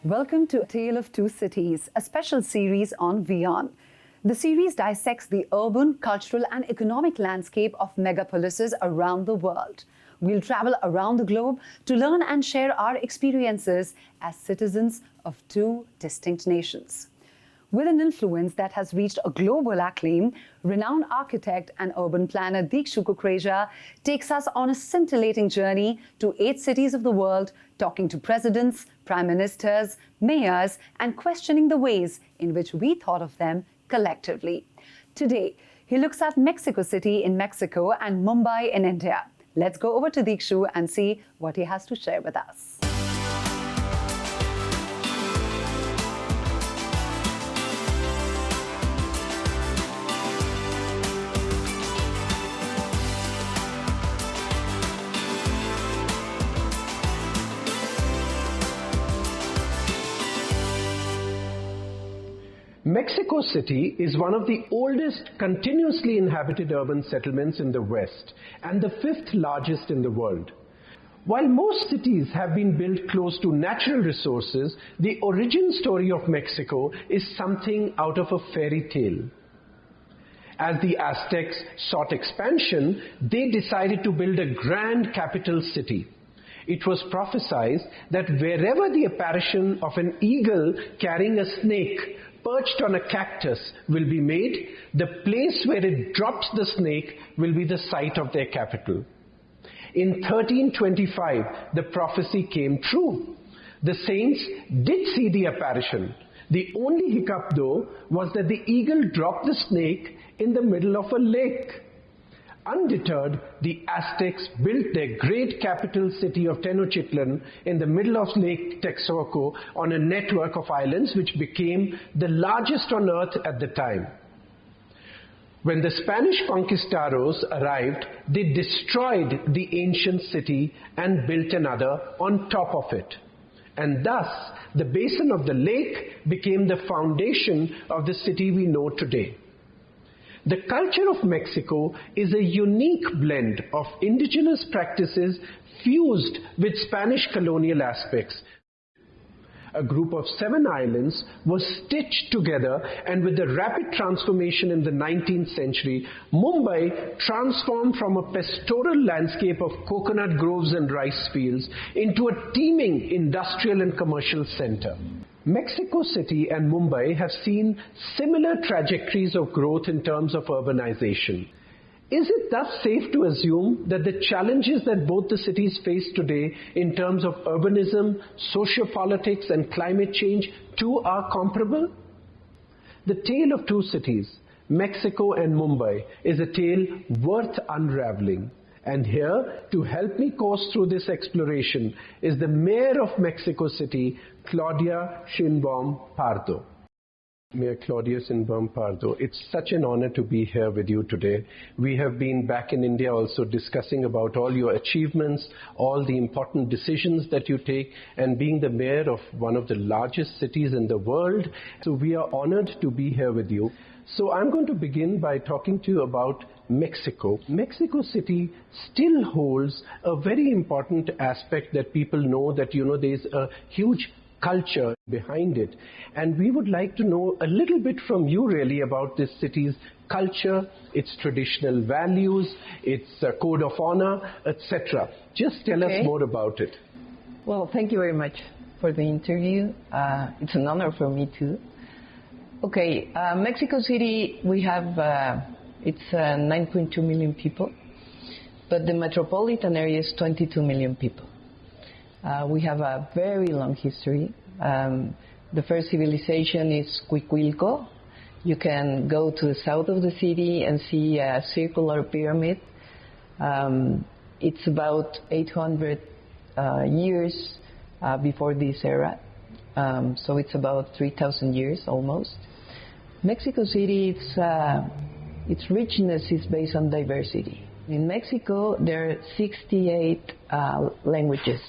Welcome to A Tale of Two Cities, a special series on WION. The series dissects the urban, cultural and economic landscape of megapolises around the world. We'll travel around the globe to learn and share our experiences as citizens of two distinct nations. With an influence that has reached a global acclaim, renowned architect and urban planner Dikshu Kukreja takes us on a scintillating journey to 8 cities of the world, talking to presidents, prime ministers, mayors, and questioning the ways in which we thought of them collectively. Today, he looks at Mexico City in Mexico and Mumbai in India. Let's go over to Dikshu and see what he has to share with us. Mexico City is one of the oldest continuously inhabited urban settlements in the West and the 5th largest in the world. While most cities have been built close to natural resources, the origin story of Mexico is something out of a fairy tale. As the Aztecs sought expansion, they decided to build a grand capital city. It was prophesied that wherever the apparition of an eagle carrying a snake perched on a cactus will be made, the place where it drops the snake will be the site of their capital. In 1325, the prophecy came true. The saints did see the apparition. The only hiccup, though, was that the eagle dropped the snake in the middle of a lake. Undeterred, the Aztecs built their great capital city of Tenochtitlan in the middle of Lake Texcoco on a network of islands which became the largest on earth at the time. When the Spanish conquistadors arrived, they destroyed the ancient city and built another on top of it. And thus, the basin of the lake became the foundation of the city we know today. The culture of Mexico is a unique blend of indigenous practices fused with Spanish colonial aspects. A group of 7 islands was stitched together, and with the rapid transformation in the 19th century, Mumbai transformed from a pastoral landscape of coconut groves and rice fields into a teeming industrial and commercial center. Mexico City and Mumbai have seen similar trajectories of growth in terms of urbanization. Is it thus safe to assume that the challenges that both the cities face today in terms of urbanism, sociopolitics and climate change too are comparable? The tale of two cities, Mexico and Mumbai, is a tale worth unraveling. And here, to help me course through this exploration, is the Mayor of Mexico City, Claudia Sheinbaum Pardo. Mayor Claudia Sheinbaum Pardo, it's such an honor to be here with you today. We have been back in India also discussing about all your achievements, all the important decisions that you take, and being the mayor of one of the largest cities in the world. So we are honored to be here with you. So I'm going to begin by talking to you about Mexico. Mexico City still holds a very important aspect that people know, that there's a huge culture behind it. And we would like to know a little bit from you really about this city's culture, its traditional values, its code of honor, etc. Just tell us more about it. Well, thank you very much for the interview. It's an honor for me too. Okay, Mexico City, we have, it's 9.2 million people, but the metropolitan area is 22 million people. We have a very long history. The first civilization is Cuicuilco. You can go to the south of the city and see a circular pyramid. It's about 800 years before this era, so it's about 3,000 years almost. Mexico City, its richness is based on diversity. In Mexico, there are 68 languages.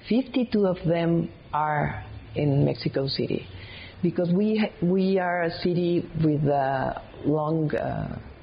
52 of them are in Mexico City, because we are a city with a long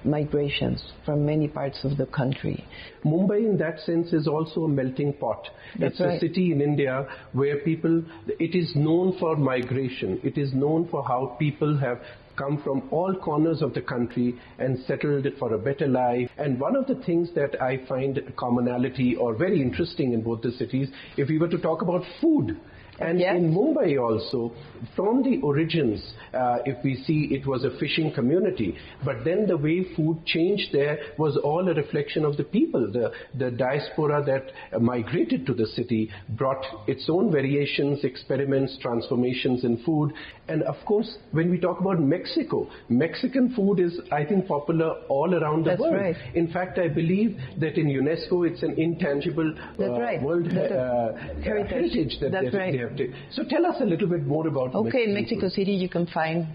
migrations from many parts of the country. Mumbai, in that sense, is also a melting pot. It's a city in India where it is known for migration. It is known for how people have come from all corners of the country and settled for a better life. And one of the things that I find commonality or very interesting in both the cities, if we were to talk about food, and in Mumbai also, from the origins, if we see, it was a fishing community. But then the way food changed there was all a reflection of the people. The diaspora that migrated to the city brought its own variations, experiments, transformations in food. And of course, when we talk about Mexico, Mexican food is, I think, popular all around the world. Right. In fact, I believe that in UNESCO, it's an intangible world heritage that they have. So tell us a little bit more about Okay, in Mexico City you can find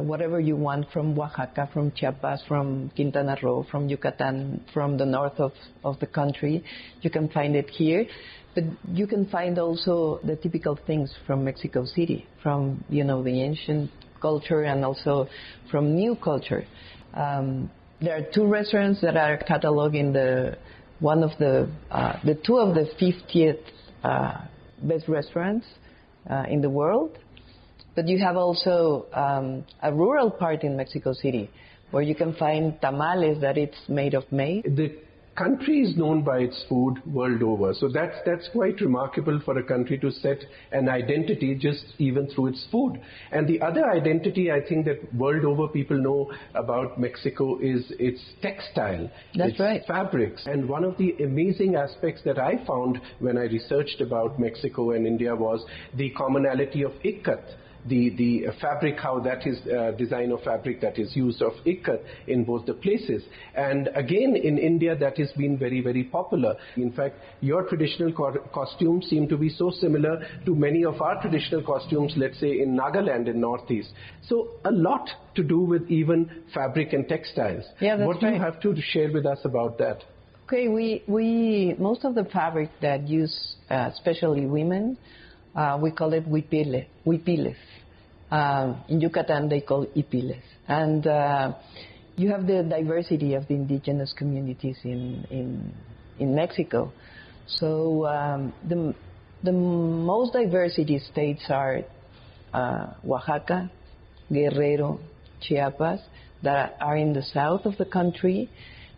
whatever you want from Oaxaca, from Chiapas, from Quintana Roo, from Yucatan, from the north of the country. You can find it here. But you can find also the typical things from Mexico City, from, the ancient culture and also from new culture. There are two restaurants that are cataloged in the two of the 50th best restaurants in the world. But you have also a rural part in Mexico City where you can find tamales that it's made of maize. The country is known by its food world over. So that's quite remarkable for a country to set an identity just even through its food. And the other identity I think that world over people know about Mexico is its textile, its fabrics. And one of the amazing aspects that I found when I researched about Mexico and India was the commonality of ikat. The fabric, how that is design of fabric that is used of ikat in both the places. And again, in India, that has been very, very popular. In fact, your traditional costumes seem to be so similar to many of our traditional costumes, let's say in Nagaland in Northeast. So a lot to do with even fabric and textiles. Yeah, that's what do you have to share with us about that? Okay, we most of the fabric that use, especially women, we call it huipiles. In Yucatan, they call ipiles. And you have the diversity of the indigenous communities in Mexico. So the most diversity states are Oaxaca, Guerrero, Chiapas, that are in the south of the country,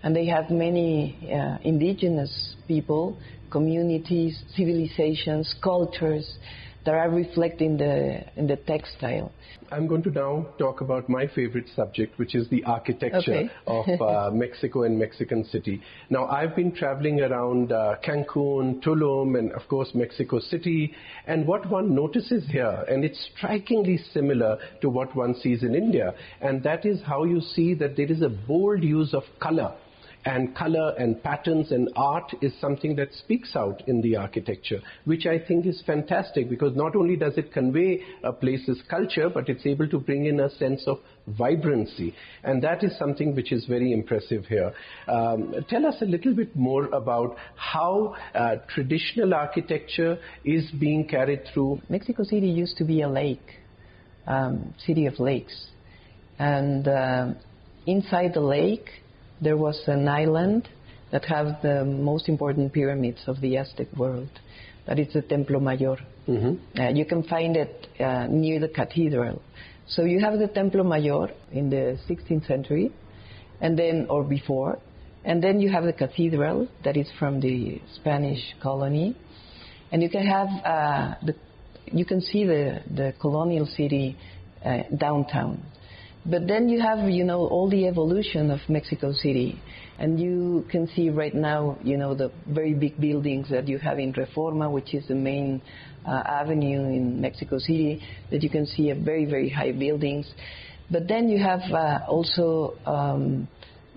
and they have many indigenous people, communities, civilizations, cultures that are reflected in the textile. I'm going to now talk about my favorite subject, which is the architecture of Mexico and Mexican City. Now, I've been traveling around Cancun, Tulum, and of course Mexico City, and what one notices here, and it's strikingly similar to what one sees in India, and that is how you see that there is a bold use of color. And color and patterns and art is something that speaks out in the architecture, which I think is fantastic because not only does it convey a place's culture, but it's able to bring in a sense of vibrancy. And that is something which is very impressive here. Tell us a little bit more about how traditional architecture is being carried through. Mexico City used to be a lake, city of lakes. And inside the lake, there was an island that has the most important pyramids of the Aztec world. That is the Templo Mayor. Mm-hmm. You can find it near the cathedral. So you have the Templo Mayor in the 16th century, and then or before, and then you have the cathedral that is from the Spanish colony, and you can have you can see the colonial city downtown. But then you have, all the evolution of Mexico City. And you can see right now, the very big buildings that you have in Reforma, which is the main avenue in Mexico City, that you can see very, very high buildings. But then you have also,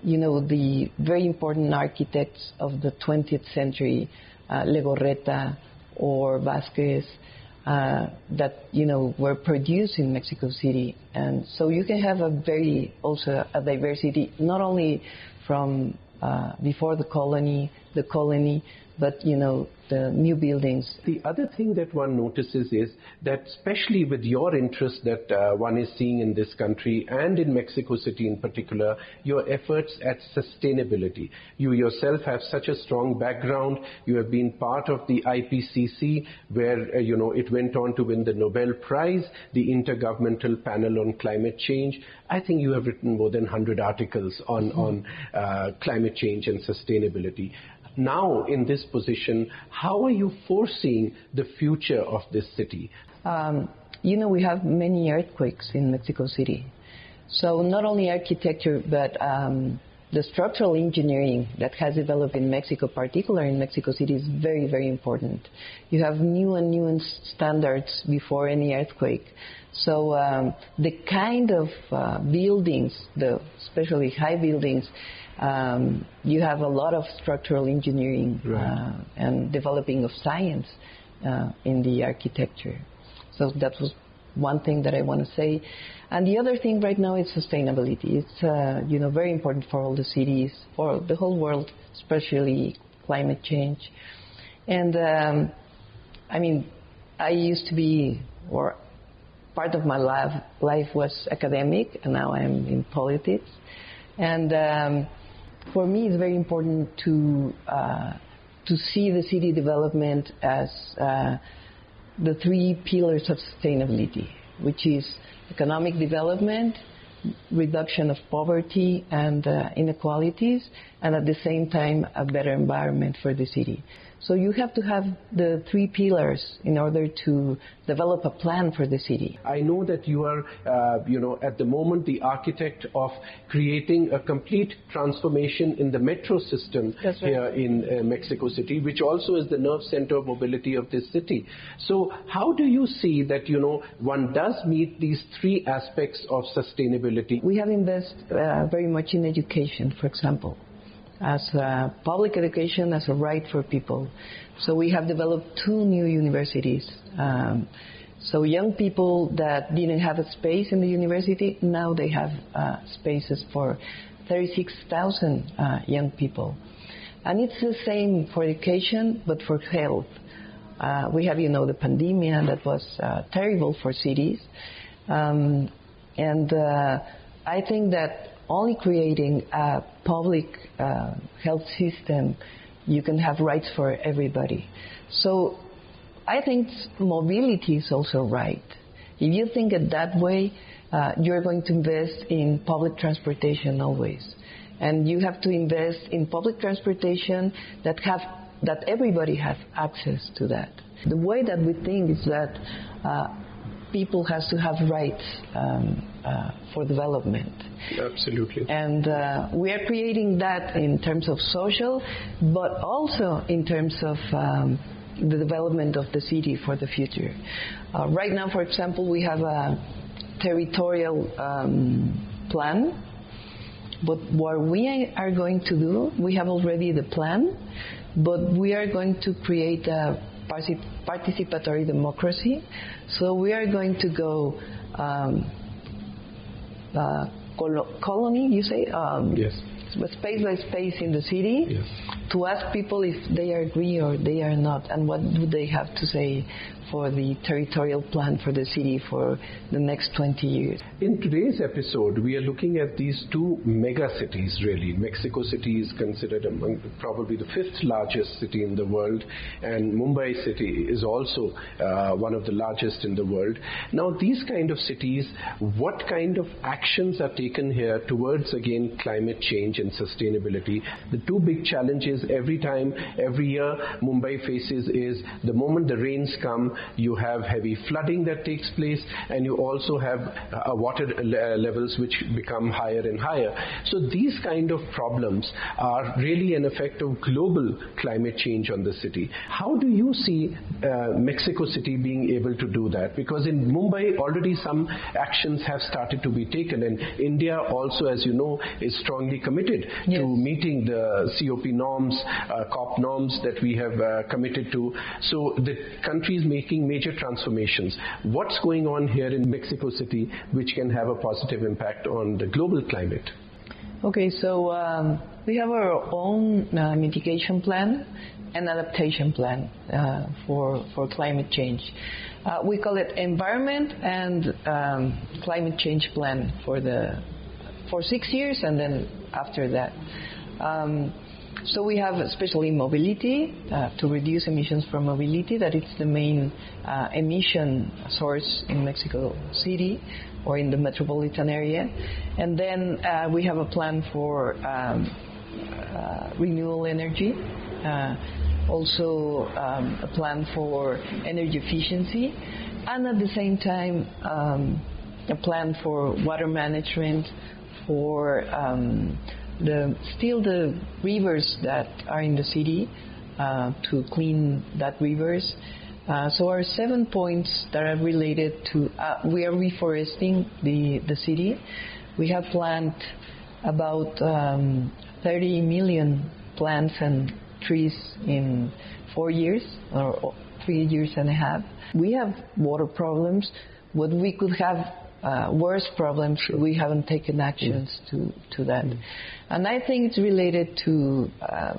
the very important architects of the 20th century, Legorreta or Vasquez, that were produced in Mexico City, and so you can have also a diversity not only from before the colony, the colony, but the new buildings. The other thing that one notices is that, especially with your interest that one is seeing in this country and in Mexico City in particular, your efforts at sustainability. You yourself have such a strong background. You have been part of the IPCC, where it went on to win the Nobel Prize, the Intergovernmental Panel on Climate Change. I think you have written more than 100 articles on climate change and sustainability. Now, in this position, how are you foreseeing the future of this city? We have many earthquakes in Mexico City. So not only architecture, but the structural engineering that has developed in Mexico, particularly in Mexico City, is very, very important. You have new and new standards before any earthquake. So the kind of buildings, especially high buildings, you have a lot of structural engineering and developing of science in the architecture. So that was one thing that I want to say. And the other thing right now is sustainability. It's very important for all the cities, for the whole world, especially climate change. And I used to be, or part of my life was academic, and now I'm in politics. And for me, it's very important to see the city development as the three pillars of sustainability, which is economic development, reduction of poverty and inequalities, and at the same time, a better environment for the city. So you have to have the three pillars in order to develop a plan for the city. I know that you are, at the moment the architect of creating a complete transformation in the metro system here in Mexico City, which also is the nerve center of mobility of this city. So how do you see that, one does meet these three aspects of sustainability? We have invested very much in education, for example, as public education as a right for people. So we have developed 2 new universities. So young people that didn't have a space in the university, now they have spaces for 36,000 young people. And it's the same for education, but for health. We have, the pandemic that was terrible for cities. And I think that only creating a public health system, you can have rights for everybody. So I think mobility is also right. If you think it that way, you're going to invest in public transportation always. And you have to invest in public transportation that everybody has access to that. The way that we think is that people has to have rights for development. Absolutely. And we are creating that in terms of social, but also in terms of the development of the city for the future. Right now, for example, we have a territorial plan, but what we are going to do, we have already the plan, but we are going to create a participatory democracy. So we are going to go colony, you say? Yes. Space by space in the city, yes, to ask people if they agree or they are not, and what do they have to say for the territorial plan for the city for the next 20 years. In today's episode, we are looking at these 2 mega cities, really. Mexico City is considered among probably the 5th largest city in the world, and Mumbai city is also one of the largest in the world. Now, these kind of cities, what kind of actions are taken here towards, again, climate change and sustainability? The 2 big challenges every year Mumbai faces is the moment the rains come, you have heavy flooding that takes place, and you also have water levels which become higher and higher. So these kind of problems are really an effect of global climate change on the city. How do you see Mexico City being able to do that? Because in Mumbai already some actions have started to be taken, and India also, as you know, is strongly committed yes, to meeting the COP norms, COP norms that we have committed to. So the country is making major transformations. What's going on here in Mexico City which can have a positive impact on the global climate? Okay, so we have our own mitigation plan and adaptation plan for climate change. We call it environment and climate change plan for 6 years, and then after that. So we have especially mobility to reduce emissions from mobility. That is the main emission source in Mexico City or in the metropolitan area. And then we have a plan for renewable energy. Also a plan for energy efficiency, and at the same time a plan for water management, for the rivers that are in the city, to clean that rivers. So our 7 points that are related to, we are reforesting the city. We have planted about 30 million plants and trees in 4 years or 3 years and a half. We have water problems, but we could have worse problems. Sure. We haven't taken actions to that. And I think it's related to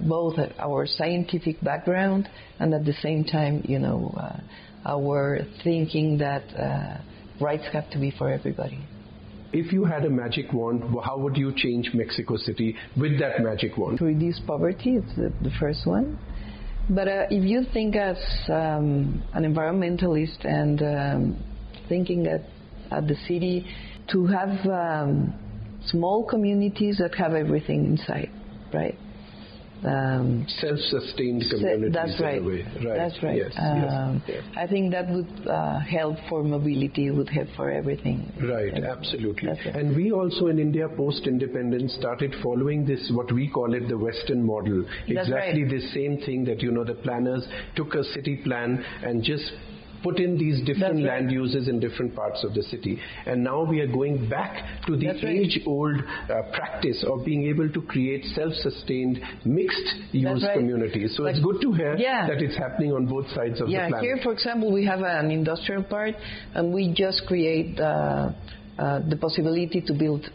both our scientific background and at the same time, our thinking that rights have to be for everybody. If you had a magic wand, how would you change Mexico City with that magic wand? To reduce poverty, it's the first one. But if you think as an environmentalist and thinking at the city, to have small communities that have everything inside, right? Self-sustained communities. That's right. In a way. Right. That's right. Yes, yes. I think that would help for mobility, would help for everything. Right, absolutely. Right. And we also in India post-independence started following this, what we call it, the Western model. That's exactly right. The same thing that, the planners took a city plan and just put in these different land uses in different parts of the city. And now we are going back to the age-old practice of being able to create self-sustained, mixed-use communities. So it's good to hear that it's happening on both sides of the planet. Here, for example, we have an industrial park, and we just create the possibility to build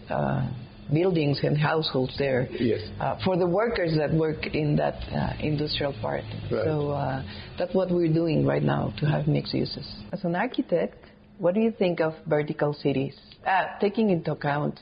buildings and households there for the workers that work in that industrial park. Right. So that's what we're doing right now, to have mixed uses. As an architect, what do you think of vertical cities, taking into account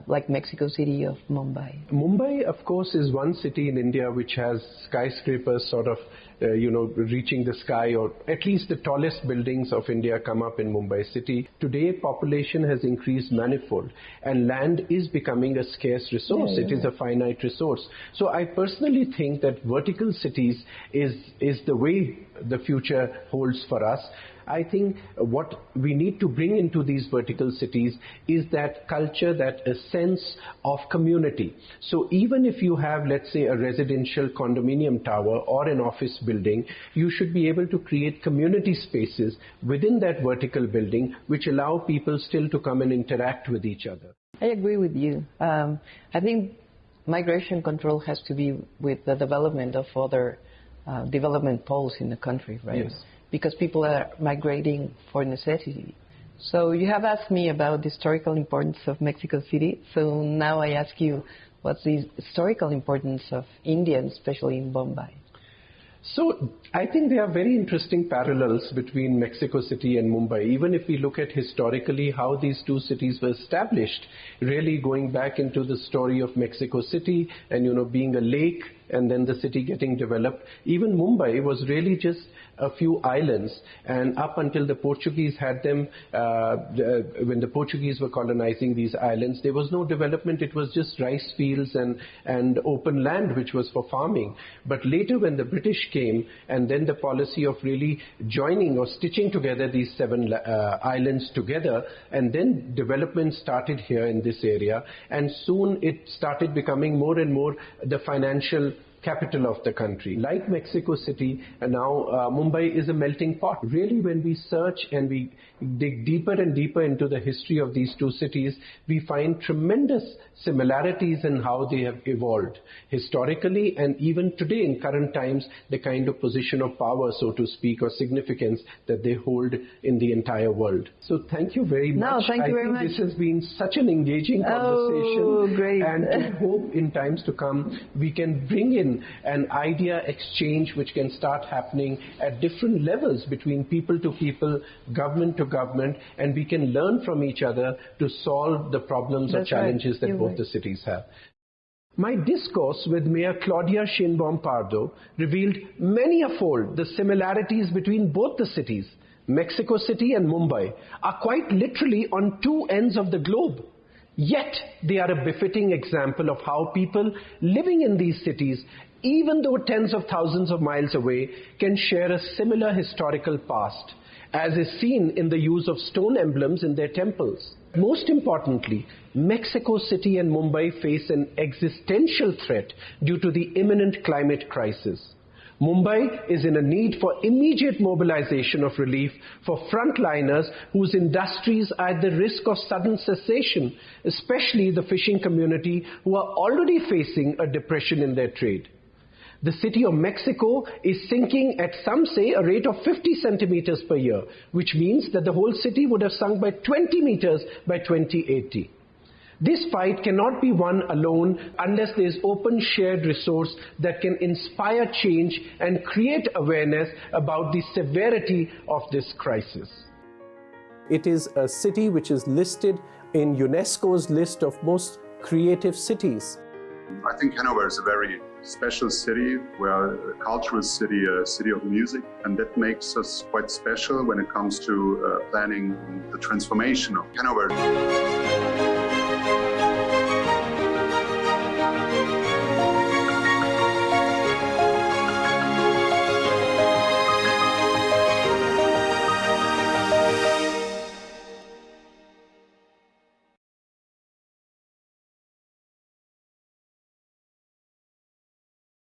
like Mexico City of Mumbai? Mumbai, of course, is one city in India which has skyscrapers sort of, reaching the sky, or at least the tallest buildings of India come up in Mumbai city. Today, population has increased manifold, and land is becoming a scarce resource. It is a finite resource. So I personally think that vertical cities is the way the future holds for us. I think what we need to bring into these vertical cities is that culture, that a sense of community. So even if you have, let's say, a residential condominium tower or an office building, you should be able to create community spaces within that vertical building which allow people still to come and interact with each other. I agree with you. I think migration control has to be with the development of other development poles in the country, right? Yes. Because people are migrating for necessity. So you have asked me about the historical importance of Mexico City. So now I ask you, what's the historical importance of India, especially in Mumbai? So I think there are very interesting parallels between Mexico City and Mumbai. Even if we look at historically how these two cities were established, really going back into the story of Mexico City and, being a lake and then the city getting developed. Even Mumbai was really just a few islands, and up until the Portuguese had them, when the Portuguese were colonizing these islands, there was no development. It was just rice fields and open land which was for farming. But later when the British came, and then the policy of really joining or stitching together these 7 islands together, and then development started here in this area, and soon it started becoming more and more the financial capital of the country. Like Mexico City, and now Mumbai is a melting pot. Really, when we search and we dig deeper and deeper into the history of these two cities, we find tremendous similarities in how they have evolved historically, and even today in current times, the kind of position of power, so to speak, or significance that they hold in the entire world. So thank you very much. No, thank you very much. This has been such an engaging conversation. Oh, great. And I hope in times to come, we can bring in an idea exchange which can start happening at different levels between people to people, government to government, and we can learn from each other to solve the problems or challenges that both the cities have. My discourse with Mayor Claudia Sheinbaum Pardo revealed many-fold the similarities between both the cities. Mexico City and Mumbai are quite literally on two ends of the globe. Yet they are a befitting example of how people living in these cities, even though tens of thousands of miles away, can share a similar historical past, as is seen in the use of stone emblems in their temples. Most importantly, Mexico City and Mumbai face an existential threat due to the imminent climate crisis. Mumbai is in a need for immediate mobilization of relief for frontliners whose industries are at the risk of sudden cessation, especially the fishing community who are already facing a depression in their trade. The city of Mexico is sinking at, some say, a rate of 50 centimeters per year, which means that the whole city would have sunk by 20 meters by 2080. This fight cannot be won alone unless there is open shared resource that can inspire change and create awareness about the severity of this crisis. It is a city which is listed in UNESCO's list of most creative cities. I think Hanover is a very special city. We are a cultural city, a city of music, and that makes us quite special when it comes to planning the transformation of Hanover.